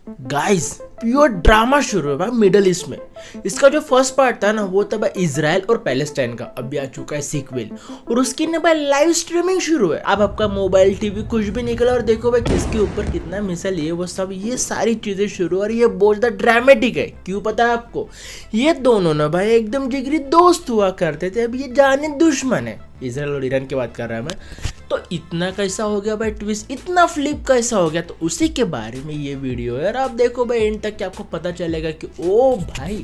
Guys pure drama शुरू है भाई मिडल ईस्ट में। इसका जो फर्स्ट पार्ट था ना वो था भाई इजराइल और पैलेस्टाइन का, अभी आ चुका है सीक्वल और उसकी ना भाई लाइव स्ट्रीमिंग शुरू है। अब आपका मोबाइल टीवी कुछ भी निकला और देखो भाई किसके ऊपर कितना मिसाइल ये वो सब ये सारी चीजें शुरू। और ये बहुत ज्यादा ड्रामेटिक है, क्यों पता है आपको? ये दोनों ना भाई एकदम जिगरी दोस्त हुआ करते थे, अब ये जाने दुश्मन है। इजराइल और ईरान की बात कर रहा है मैं। तो इतना कैसा हो गया भाई ट्विस्ट, इतना फ्लिप कैसा हो गया? तो उसी के बारे में ये वीडियो है। और आप देखो भाई एंड तक कि आपको पता चलेगा कि ओ भाई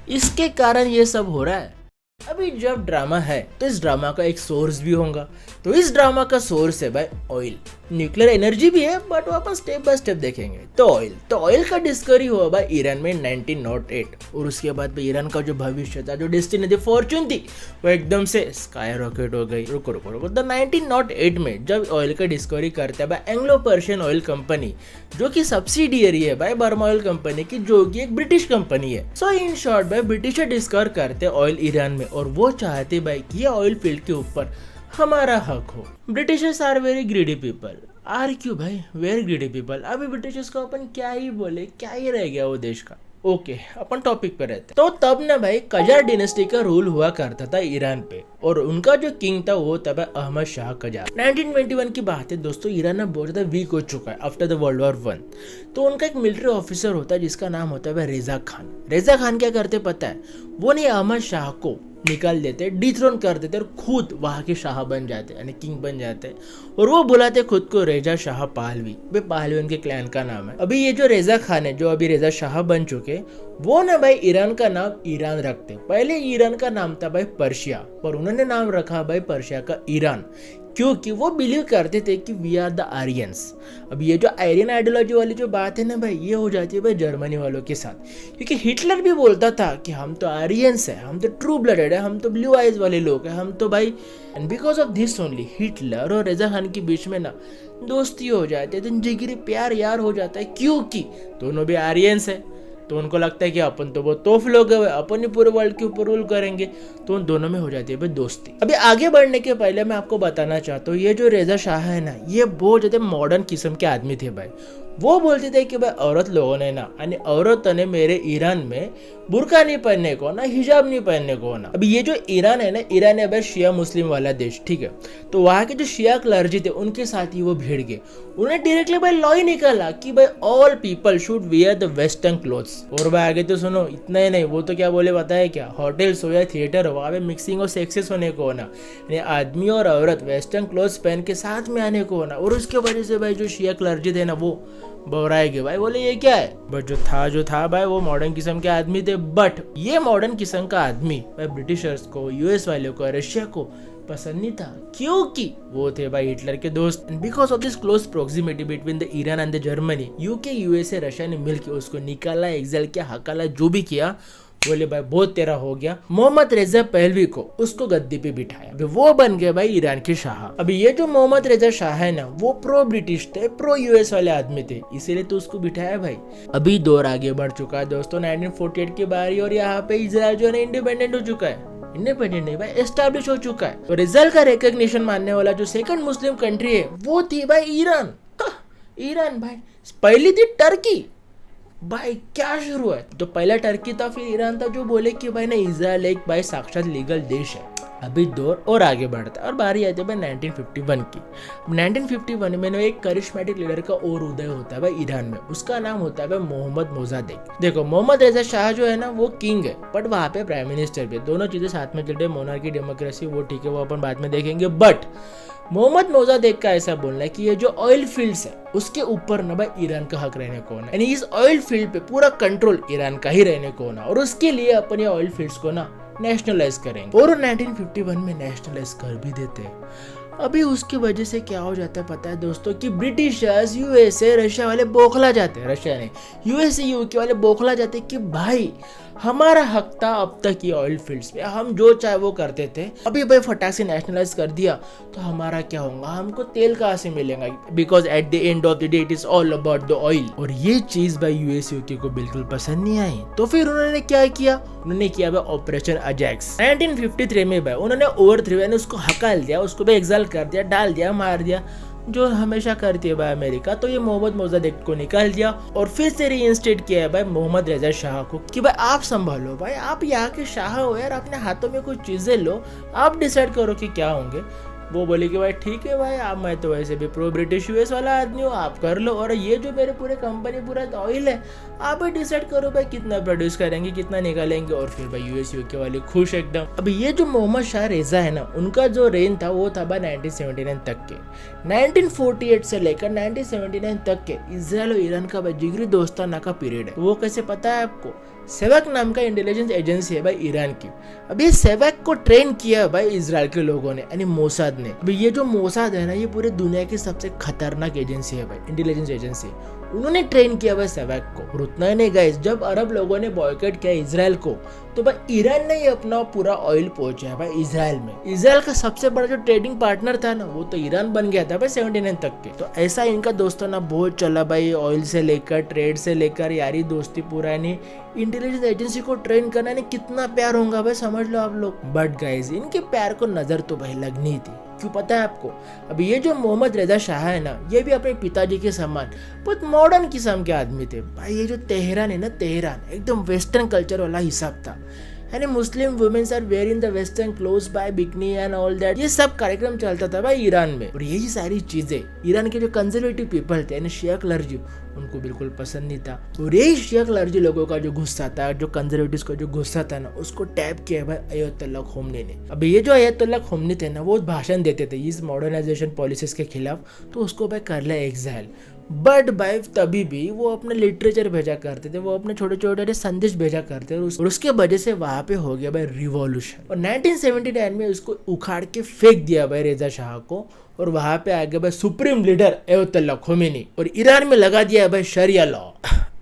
इसके कारण ये सब हो रहा है। अभी जब ड्रामा है तो इस ड्रामा का एक सोर्स भी होगा। तो इस ड्रामा का सोर्स है भाई ऑयल। न्यूक्लियर एनर्जी भी है बट वो अपन स्टेप बाय स्टेप देखेंगे। तो ऑयल का डिस्कवरी हुआ भाई ईरान में 1908 और उसके बाद भाई ईरान का जो भविष्य था, जो डेस्टिनी थी, फॉर्चून थी, वो एकदम से स्काई रॉकेट हो गई। रुको तो 1908 में जब ऑयल का डिस्कवरी करता है भाई एंग्लो पर्शियन ऑयल कंपनी, जो कि सब्सिडियरी है भाई बर्मा ऑयल कंपनी की, जो कि एक ब्रिटिश कंपनी है। सो इन शॉर्ट भाई ब्रिटिशर डिस्कवर करते ऑयल ईरान में और वो चाहते भाई कि ये ऑयल फील्ड के ऊपर हमारा हक हो। Britishers are very greedy people. आर क्यों भाई? Very greedy people. अभी ब्रिटिशर्स को अपन क्या ही बोले, क्या ही रह गया वो देश का। ओके अपन टॉपिक पे रहते। तो तब ना भाई कजार डिनेस्टी का रूल हुआ करता था ईरान पे और उनका जो किंग था वो था भाई अहमद शाह कजार। 1921 की बात है दोस्तों। ईरान ना बहुत ज्यादा वीक हो चुका है आफ्टर द वर्ल्ड वॉर 1। तो उनका एक मिलिट्री ऑफिसर होता है जिसका नाम होता है भाई रेजा खान। रेजा खान क्या करते पता है? वो नहीं अहमद शाह को निकाल देते, डिथ्रोन कर देते और खुद वहां के शाह बन जाते, यानी किंग बन जाते। और वो बुलाते खुद को रेजा शाह पाहलवी। वे पाहलवी उनके क्लैन का नाम है। अभी ये जो रेजा खान है, जो अभी रेजा शाह बन चुके, वो ना भाई ईरान का नाम ईरान रखते। पहले ईरान का नाम था भाई पर्शिया, पर उन्होंने नाम रखा भाई पर्शिया का ईरान, क्योंकि वो बिलीव करते थे कि वी आर द आर्यंस। अब ये जो आर्यन आइडियोलॉजी वाली जो बात है ना भाई, ये हो जाती है भाई जर्मनी वालों के साथ, क्योंकि हिटलर भी बोलता था कि हम तो आर्यंस है, हम तो ट्रू ब्लडेड है, हम तो ब्लू आइज वाले लोग हैं, हम तो भाई। And because of this only Hitler और रेजा खान के बीच में ना दोस्ती हो जाती है, तो जिगरी प्यार यार हो जाता है, क्योंकि दोनों भी आर्यंस है। तो उनको लगता है कि अपन तो बहुत तोफ लोग हैं, अपन ही पूरे वर्ल्ड के ऊपर रूल करेंगे। तो उन दोनों में हो जाती है भाई दोस्ती। अभी आगे बढ़ने के पहले मैं आपको बताना चाहता हूँ, ये जो रेजा शाह है ना, ये बहुत ज्यादा मॉडर्न किस्म के आदमी थे भाई। वो बोलते थे कि भाई औरत लोगों ने ना, यानी औरतों ने मेरे ईरान में बुर्का नहीं पहनने को ना, हिजाब नहीं पहनने को ना। अभी ये जो ईरान है ना, ईरान है भाई शिया मुस्लिम वाला देश, ठीक है। तो वहाँ के जो शिया क्लर्जी थे उनके साथ ही वो भिड़ गए। उन्हें डायरेक्टली भाई लॉ ही निकाला कि भाई all people should wear the western clothes. और भाई आगे तो सुनो, इतना ही नहीं, वो तो क्या बोले पता है क्या? होटल्स हो या थिएटर हो, वहाँ पे मिक्सिंग और सेक्सेस होने को होना, यानी आदमी और औरत वेस्टर्न क्लोथ्स पहन के साथ में आने को होना। और उसके वजह से भाई जो शिया क्लर्जी थे ना, वो बौराए गए भाई, बोले ये क्या है। बट जो था भाई वो मॉडर्न किस्म के आदमी थे। बट ये मॉडर्न किस्म का आदमी भाई ब्रिटिशर्स को, यूएस वाले को, रशिया को पसंद नहीं था, क्योंकि वो थे भाई हिटलर के दोस्त। Because of this close proximity between the Iran and the Germany, UK, USA, Russia ने मिलकर उसको निकाला, एग्जाइल किया, हकाला, जो भी किया। बोले भाई बहुत तेरा हो गया। मोहम्मद रेजा पहलवी को उसको गद्दी पे बिठाया, अभी वो बन गए भाई ईरान के शाह। अभी ये जो मोहम्मद रेजा शाह है ना, वो प्रो ब्रिटिश थे, प्रो यूएस वाले आदमी थे, इसीलिए तो उसको बिठाया भाई। अभी दौर आगे बढ़ चुका है दोस्तों, 1948 की बारी, और यहाँ पे इजराइल जो है इंडिपेंडेंट हो चुका है। इंडिपेंडेंट नहीं भाई, एस्टैब्लिश हो चुका है। तो इजराइल का रिकॉग्निशन मानने वाला जो सेकंड मुस्लिम कंट्री है वो थी भाई ईरान। ईरान भाई, पहली थी टर्की। भाई क्या शुरू है? तो पहला टर्की था, फिर ईरान था, जो बोले कि भाई ना इजराइल एक भाई साक्षात लीगल देश है। अभी दौर और आगे बढ़ता है और बारी आती है भाई 1951 की। 1951 में ना एक करिश्मेटिक लीडर का और उदय होता है भाई ईरान में। उसका नाम होता है भाई मोहम्मद मोजादेक। देखो मोहम्मद रेजा शाह जो है ना वो किंग है, बट वहाँ पे प्राइम मिनिस्टर भी, दोनों चीजें साथ में चलते हैं। मोनार्की, डेमोक्रेसी, वो ठीक है, वो अपन बाद में देखेंगे। बट मोहम्मद मोजादेक का ऐसा बोलना है कि ये जो ऑयल फील्ड्स है उसके ऊपर ना भाई ईरान का हक रहने को होना, यानी इस ऑयल फील्ड पे पूरा कंट्रोल ईरान का ही रहने को होना, और उसके लिए अपन ये ऑयल फील्ड्स को ना नेशनलाइज करेंगे। और 1951 में नेशनलाइज कर भी देते हैं। अभी उसकी वजह से क्या हो जाता है पता है दोस्तों, कि ब्रिटिशर्स, यूएसए, रशिया वाले बौखला जाते हैं, रशिया नहीं, यूएसए, यूके वाले बौखला जाते हैं कि भाई हमारा हक था अब तक ये ऑयल फील्ड्स पे, हम जो चाहे वो करते थे, अभी भाई फटाक से नेशनलाइज कर दिया तो हमारा क्या होगा, हमको तेल कहाँ से मिलेगा? Because at the end of the day it is all about the oil. और ये चीज भाई यूएस यूके को बिल्कुल पसंद नहीं आई। तो फिर उन्होंने क्या किया? उन्होंने किया भाई ऑपरेशन अजैक्स। 1953 में भाई उन्होंने ओवरथ्रो, यानी उसको हकाल दिया, उसको भी एग्जाइल कर दिया, डाल दिया, मार दिया। जो हमेशा करती है भाई अमेरिका। तो ये मोहम्मद मोजादेक को निकाल दिया और फिर से रीइंस्टेट किया है भाई मोहम्मद रेजा शाह को कि भाई आप संभालो, भाई आप यहाँ के शाह हो यार, अपने हाथों में कुछ चीजें लो, आप डिसाइड करो कि क्या होंगे। वो बोले कि भाई ठीक है भाई, आप, मैं तो वैसे भी प्रो ब्रिटिश यूएस वाला आदमी हूँ, आप कर लो, और ये जो मेरे पूरे कंपनी पूरा ऑयल है, आप ही डिसाइड करो भाई कितना प्रोड्यूस करेंगे, कितना निकालेंगे। और फिर भाई यूएस यूके वाले खुश एकदम। अब ये जो मोहम्मद शाह रेजा है ना, उनका जो रेन था वो था भाई 1979 तक के। 1948 से लेकर 1979 तक के इजराइल और ईरान का भाई जिगरी दोस्ताना का पीरियड है। वो कैसे पता है आपको? सेवक नाम का इंटेलिजेंस एजेंसी है भाई ईरान की। अब ये सेवक को ट्रेन किया है भाई इजराइल के लोगों ने, यानी मोसाद ने। अब ये जो मोसाद है ना, ये पूरे दुनिया की सबसे खतरनाक एजेंसी है भाई, इंटेलिजेंस एजेंसी। उन्होंने ट्रेन किया भाई सेवक को। और उतना ही नहीं गाइस, जब अरब लोगों ने बॉयकॉट किया इजराइल को, तो भाई ईरान ने ही अपना पूरा ऑयल पहुंचाया भाई इजराइल में। इजराइल का सबसे बड़ा जो ट्रेडिंग पार्टनर था ना, वो तो ईरान बन गया था भाई 79 तक के। तो ऐसा इनका दोस्ताना बहुत चला भाई, ऑयल से लेकर ट्रेड से लेकर यारी दोस्ती पूरा। यानी इंटेलिजेंस एजेंसी को ट्रेन करना ने कितना प्यार होगा भाई, समझ लो आप लोग। बट गाइस, इनके प्यार को नजर तो भाई लगनी थी। क्यों पता है आपको? अब ये जो मोहम्मद रेजा शाह है ना, ये भी अपने पिताजी के समान बहुत मॉडर्न किस्म के आदमी थे भाई। ये जो तेहरान है ना, तेहरान एकदम वेस्टर्न कल्चर वाला हिसाब था। यानी Muslim womens are wearing the western clothes by bikini and all that, ये सब कार्यक्रम चलता था भाई ईरान में। और यही सारी चीजें ईरान के जो कंजर्वेटिव पीपल थे, यानी शिया क्लर्जी, उनको बिल्कुल पसंद नहीं था। और यही शिया क्लर्जी लोगों का जो गुस्सा था, जो कंजर्वेटिव्स का जो गुस्सा था ना, उसको टैप किया भाई अयतुल्लाह खोमनी ने। अब ये जो अयतुल्लाह खोमनी थे ना, वो भाषण देते थे इस मॉडर्नाइजेशन पॉलिसीज के खिलाफ, तो उसको भाई कर लिया एग्जाइल। बट भाई तभी भी वो अपने लिटरेचर भेजा करते थे, वो अपने छोटे छोटे संदेश भेजा करते थे, और उसके वजह से वहां पे हो गया भाई रिवॉल्यूशन। और 1979 में उसको उखाड़ के फेंक दिया भाई रेजा शाह को, और वहां पे आ गया भाई सुप्रीम लीडर अयतुल्लाह खोमेनी, और ईरान में लगा दिया है भाई शरिया लॉ।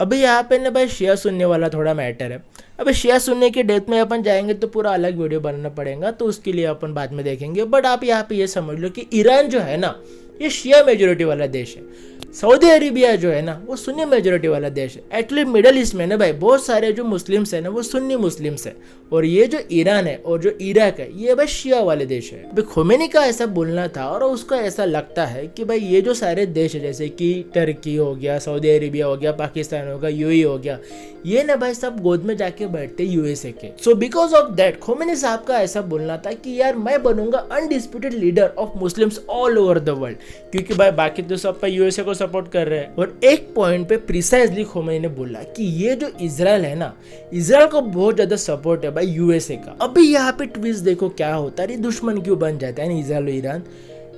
अभी यहाँ पे ना भाई शिया सुनने वाला थोड़ा मैटर है। अभी शिया सुनने की डेप्थ में अपन जाएंगे तो पूरा अलग वीडियो बनाना पड़ेगा, तो उसके लिए अपन बाद में देखेंगे। बट आप यहाँ पे ये समझ लो कि ईरान जो है ना, ये शिया मेजोरिटी वाला देश है। सऊदी अरेबिया जो है ना, वो सुन्नी मेजोरिटी वाला देश है। एक्चुअली मिडल ईस्ट में ना भाई बहुत सारे जो मुस्लिम्स है ना, वो सुन्नी मुस्लिम्स है। और ये जो ईरान है और जो इराक है, ये भाई शिया वाले देश है। भाई खोमेनी का ऐसा बोलना था, और उसका ऐसा लगता है कि भाई ये जो सारे देश है, जैसे कि टर्की हो गया, सऊदी अरेबिया हो गया, पाकिस्तान हो गया, यूएई हो गया, ये ना भाई सब गोद में जाके बैठते यूएसए के। So because of that Khomeini साहब का ऐसा बोलना था कि यार मैं बनूंगा undisputed leader of Muslims all over the world, क्योंकि भाई बाकी तो सब यूएसए को सपोर्ट कर रहे हैं। और एक पॉइंट पे प्रिसाइजली खोमेनी ने बोला कि ये जो इजराइल है ना, इजराइल को बहुत ज्यादा सपोर्ट है भाई यूएसए का। अभी यहाँ पे ट्विस्ट देखो क्या होता है, दुश्मन क्यों बन जाता है इजराइल और ईरान।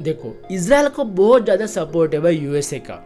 देखो, इजराइल को बहुत ज्यादा सपोर्ट है भाई यूएसए का,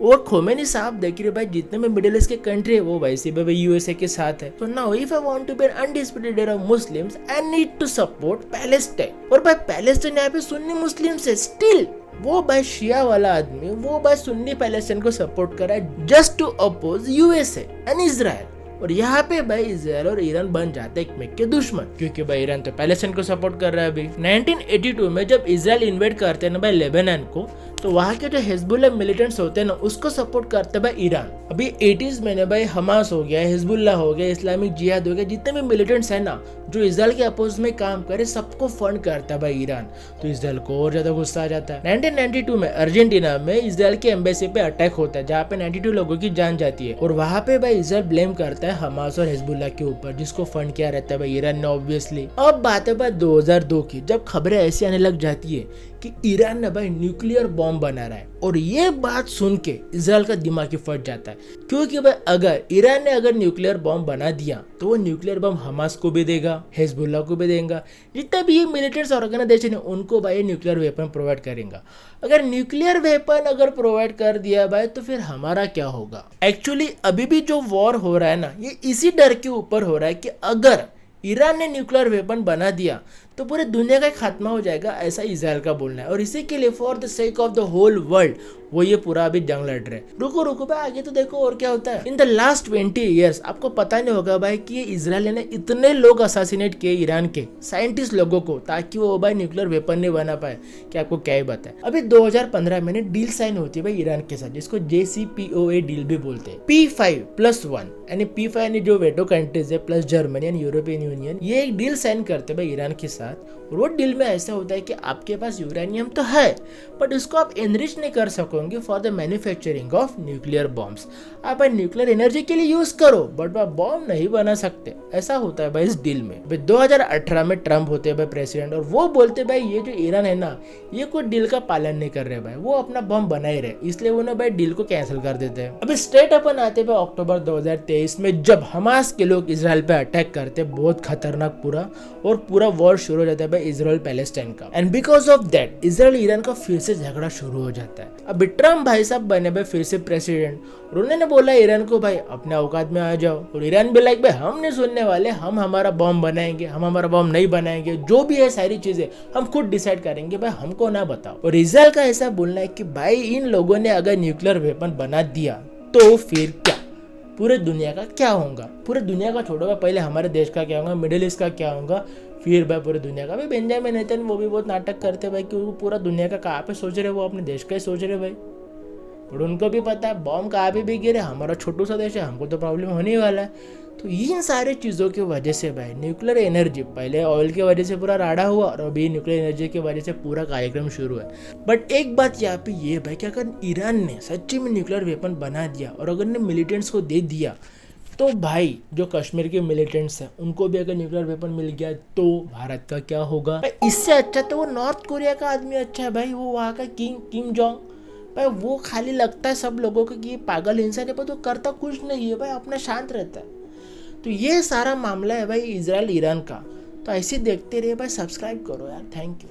और खोमेनी साहब देख रहे भाई जितने भी मिडिल ईस्ट के कंट्री है वो वैसे भी भाई यूएसए के साथ है। तो now if I want to be an undisputed leader of Muslims, I need to support Palestine. और भाई पैलेस्टाइन यहाँ पे सुन्नी मुस्लिम्स है स्टिल, वो भाई शिया वाला आदमी, वो भाई सुन्नी पैलेस्टाइन को सपोर्ट कर रहा है just to oppose USA and Israel. और यहाँ पे भाई इजराइल और ईरान बन जाते एक में के दुश्मन, क्योंकि भाई ईरान तो पैलेस्टाइन को सपोर्ट कर रहा है। अभी 1982 में जब इजराइल इन्वेड करते हैं ना भाई लेबनान को, तो वहाँ के जो हिजबुल्लाह मिलिटेंट्स होते हैं ना, उसको सपोर्ट करते भाई ईरान। अभी 80s में ना भाई हमास हो गया, हिजबुल्लाह हो गया, इस्लामिक जिहाद हो गया, जितने भी मिलिटेंट्स है ना जो इजराइल के अपोज में काम करे, सबको फंड करता है भाई ईरान। तो इजराइल को और ज्यादा गुस्सा आ जाता है। 1992 में अर्जेंटीना में इजराइल के एम्बेसी पे अटैक होता है, जहाँ पे 92 लोगों की जान जाती है। और वहाँ पे भाई इजराइल ब्लेम करता है हमास और हिजबुल्लाह के ऊपर, जिसको फंड किया रहता है भाई ईरान ने ऑब्वियसली। अब बात है भाई 2002 की, जब खबरें ऐसी आने लग जाती है कि ईरान ने भाई न्यूक्लियर बॉम्ब बना रहा है, और ये बात सुन के इजराइल का दिमाग ही फट जाता है। क्योंकि भाई अगर ईरान ने अगर न्यूक्लियर बॉम्ब बना दिया, तो वो न्यूक्लियर बॉम्ब हमास को भी देगा, हिजबुल्लाह को भी देगा, जितने भी ये मिलिटेंट्स ऑर्गेनाइजेशन है उनको भाई न्यूक्लियर वेपन प्रोवाइड करेगा। अगर न्यूक्लियर वेपन अगर प्रोवाइड कर दिया भाई, तो फिर हमारा क्या होगा। एक्चुअली अभी भी जो वॉर हो रहा है ना, ये इसी डर के ऊपर हो रहा है कि अगर ईरान ने न्यूक्लियर वेपन बना दिया तो पूरे दुनिया का खात्मा हो जाएगा, ऐसा इजराइल का बोलना है। और इसी के लिए for the sake of the whole world वो ये पूरा अभी जंग लड़ रहे हैं। रुको रुको भाई, आगे तो देखो और क्या होता है। इन द लास्ट 20 ईयर्स आपको पता नहीं होगा भाई कि ये इजराइल ने इतने लोग असासिनेट किए ईरान के साइंटिस्ट लोगों को, ताकि वो भाई न्यूक्लियर वेपन नहीं बना पाए। कि आपको क्या ही बताए। अभी 2015 में डील साइन होती है भाई ईरान के साथ, जिसको JCPOA डील भी बोलते हैं। P5+1 यानी P5 यानी जो वेटो कंट्रीज है plus Germany and European union, ये एक डील साइन करते हैं भाई ईरान के साथ। साथ। और वो डील में ऐसा होता है कि आपके पास यूरेनियम तो है बट उसको आप एनरिच नहीं कर सकोगे for the manufacturing of nuclear bombs. आप न्यूक्लियर एनर्जी के लिए यूज करो बट आप बॉम्ब नहीं बना सकते। ऐसा होता है भाई इस डील में। 2018 में ट्रम्प होते हैं भाई प्रेसिडेंट और वो बोलते भाई ये जो ईरान है ना ये कोई डील का पालन नहीं कर रहे भाई, वो अपना बम बना ही रहे, इसलिए उन्होंने भाई डील को कैंसिल कर देते हैं। अभी स्ट्रेट अपन आते हैं अक्टूबर 2023 में जब हमास के लोग इजराइल पे अटैक करते हैं, बहुत खतरनाक पूरा वॉर शुरू हो जाता है भाई इजराइल पैलेस्टाइन का। And because of that Israel Iran का फिर से झगड़ा शुरू हो जाता है। अभी ट्रम्प भाई साहब बने भाई फिर से प्रेसिडेंट और उन्होंने बोला ईरान को भाई अपने औकात में आ जाओ, और ईरान भी लाइक भाई हम नहीं सुनने वाले, हम हमारा बॉम्ब बनाएंगे, हम हमारा बॉम्ब नहीं बनाएंगे, जो भी है सारी चीजें हम खुद डिसाइड करेंगे भाई, हमको ना बताओ। और इजराइल का ऐसा बोलना है कि भाई इन लोगों ने अगर न्यूक्लियर वेपन बना दिया तो फिर क्या, पूरे दुनिया का क्या होगा, पूरे दुनिया का छोड़ो भाई, पहले हमारे देश का क्या होगा, मिडिल ईस्ट का क्या होगा, फिर भाई पूरे दुनिया का। भाई बेंजामिन नेतन्याहू वो भी बहुत नाटक करते भाई कि वो पूरा दुनिया का कहाँ पे सोच रहे, वो अपने देश का ही सोच रहे भाई। और उनको भी पता है बॉम्ब कहाँ पे भी गिरे, हमारा छोटू सा देश है, हमको तो प्रॉब्लम होने ही वाला है। तो इन सारी चीज़ों की वजह से भाई न्यूक्लियर एनर्जी पहले ऑयल की वजह से पूरा राड़ा हुआ और अभी न्यूक्लियर एनर्जी की वजह से पूरा कार्यक्रम शुरू है। बट एक बात यहाँ पे ये भाई कि अगर ईरान ने सच्ची में न्यूक्लियर वेपन बना दिया और अगर ने मिलिटेंट्स को दे दिया तो भाई जो कश्मीर के मिलिटेंट्स हैं उनको भी अगर न्यूक्लियर वेपन मिल गया तो भारत का क्या होगा। इससे अच्छा तो वो नॉर्थ कोरिया का आदमी अच्छा है भाई, वो वहाँ का किम जोंग भाई, वो खाली लगता है सब लोगों को कि ये पागल इंसान है, पर तो करता कुछ नहीं है भाई, अपना शांत रहता है। तो ये सारा मामला है भाई इजराइल ईरान का। तो ऐसे देखते रहिए भाई, सब्सक्राइब करो यार, थैंक यू।